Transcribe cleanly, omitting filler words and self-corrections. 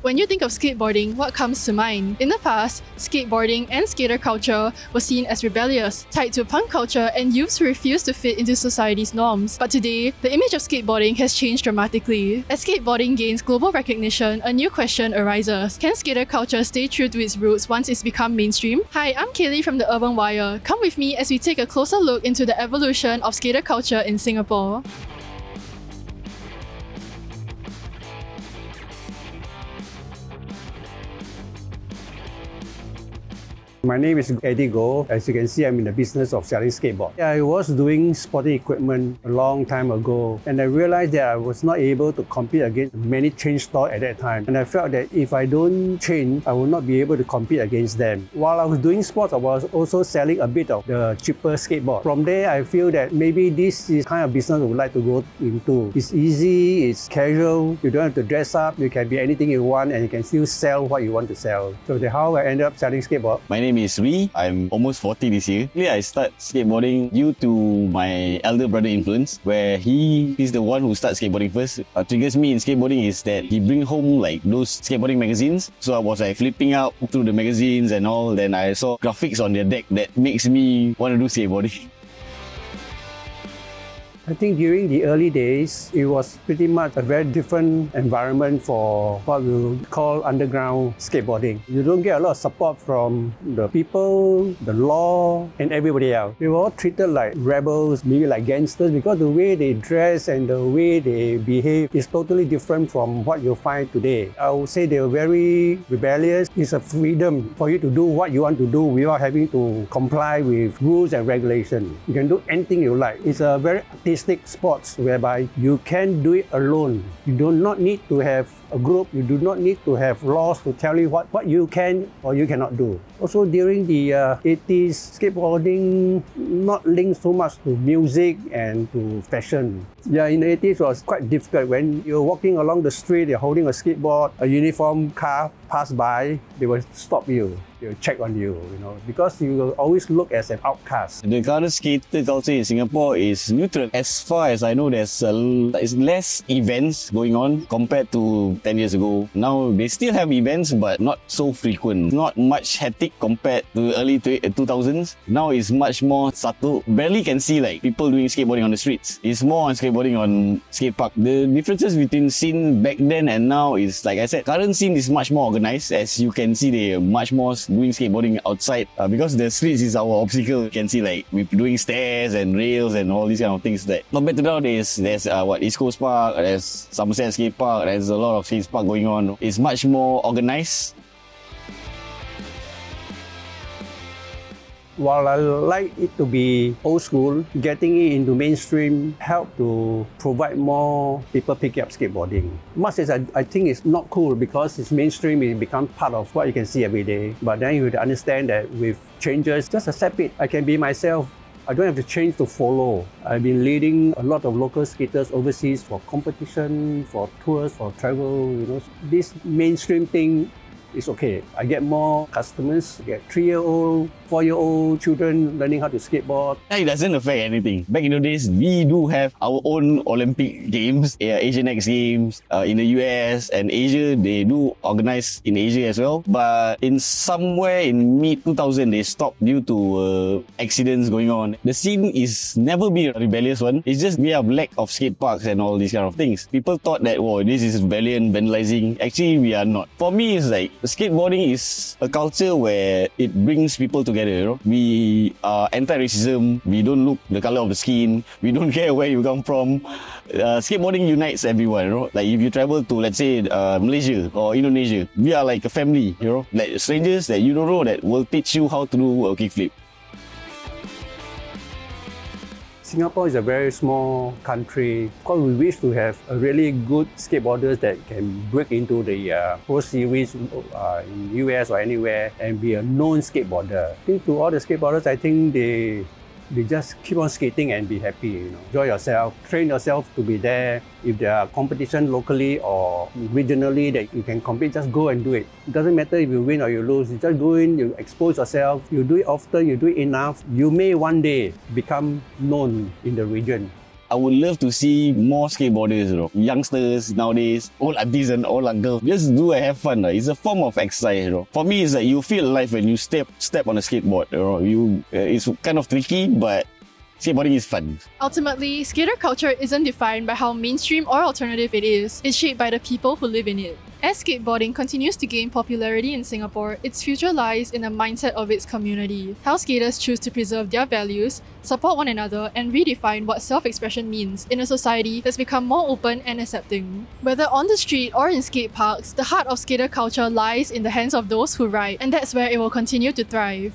When you think of skateboarding, what comes to mind? In the past, skateboarding and skater culture were seen as rebellious, tied to punk culture and youths who refused to fit into society's norms. But today, the image of skateboarding has changed dramatically. As skateboarding gains global recognition, a new question arises. Can skater culture stay true to its roots once it's become mainstream? Hi, I'm Kaylee from the UrbanWire. Come with me as we take a closer look into the evolution of skater culture in Singapore. My name is Eddie Goh. As you can see, I'm in the business of selling skateboard. I was doing sporting equipment a long time ago, and I realized that I was not able to compete against many chain stores at that time. And I felt that if I don't change, I will not be able to compete against them. While I was doing sports, I was also selling a bit of the cheaper skateboard. From there, I feel that maybe this is kind of business I would like to go into. It's easy, it's casual, you don't have to dress up, you can be anything you want, and you can still sell what you want to sell. So that's how I ended up selling skateboard. My name is Ree. I'm almost 40 this year. I started skateboarding due to my elder brother influence, where he's the one who started skateboarding first. What triggers me in skateboarding is that he bring home like those skateboarding magazines. So I was like flipping out through the magazines and all. Then I saw graphics on their deck that makes me want to do skateboarding. I think during the early days, it was pretty much a very different environment for what we would call underground skateboarding. You don't get a lot of support from the people, the law, and everybody else. They were all treated like rebels, maybe like gangsters, because the way they dress and the way they behave is totally different from what you find today. I would say they were very rebellious. It's a freedom for you to do what you want to do without having to comply with rules and regulations. You can do anything you like. It's a very sports whereby you can do it alone. You do not need to have a group. You do not need to have laws to tell you what you can or you cannot do. Also during the 80s, skateboarding not linked so much to music and to fashion. Yeah, in the 80s it was quite difficult. When you're walking along the street, you're holding a skateboard, a uniform car pass by, they will stop you. They'll check on you, because you will always look as an outcast. The current skater culture in Singapore is neutral. As far as I know, there's less events going on compared to 10 years ago. Now, they still have events, but not so frequent. Not much hectic compared to early 2000s. Now, it's much more subtle. Barely can see like people doing skateboarding on the streets. It's more on skateboarding on skatepark. The differences between scene back then and now is, like I said, current scene is much more organized. As you can see, they're much more doing skateboarding outside because the streets is our obstacle. You can see like we're doing stairs and rails and all these kind of things. That compared to nowadays, there's East Coast Park, there's Somerset Skate Park, there's a lot of skate park going on. It's much more organized. While I like it to be old school, getting it into mainstream helped to provide more people picking up skateboarding. Much as I think it's not cool because it's mainstream, it becomes part of what you can see every day. But then you have to understand that with changes, just accept it. I can be myself. I don't have to change to follow. I've been leading a lot of local skaters overseas for competition, for tours, for travel. This mainstream thing is okay. I get more customers, I get 3-year-old, 4-year-old children learning how to skateboard. It doesn't affect anything. Back in the days, we do have our own Olympic Games, Asian X Games in the US and Asia. They do organize in Asia as well. But in somewhere in mid-2000, they stopped due to accidents going on. The scene is never been a rebellious one. It's just we have lack of skate parks and all these kind of things. People thought that, this is rebellion, vandalizing. Actually, we are not. For me, it's like skateboarding is a culture where it brings people together. We are anti-racism. We don't look the color of the skin. We don't care where you come from. Skateboarding unites everyone. Like if you travel to, let's say, Malaysia or Indonesia, we are like a family. Like strangers that you don't know that will teach you how to do a kickflip. Singapore is a very small country. Of course, we wish to have a really good skateboarders that can break into the Pro Series in US or anywhere and be a known skateboarder. I think to all the skateboarders, I think they just keep on skating and be happy. Enjoy yourself, train yourself to be there. If there are competition locally or regionally that you can compete, just go and do it. It doesn't matter if you win or you lose. You just go in, you expose yourself, you do it often, you do it enough. You may one day become known in the region. I would love to see more skateboarders, youngsters nowadays, old aunties and old uncles, just do and have fun. It's a form of exercise. For me, it's like you feel alive when you step on a skateboard. It's kind of tricky, but skateboarding is fun. Ultimately, skater culture isn't defined by how mainstream or alternative it is. It's shaped by the people who live in it. As skateboarding continues to gain popularity in Singapore, its future lies in the mindset of its community. How skaters choose to preserve their values, support one another, and redefine what self-expression means in a society that's become more open and accepting. Whether on the street or in skate parks, the heart of skater culture lies in the hands of those who ride, and that's where it will continue to thrive.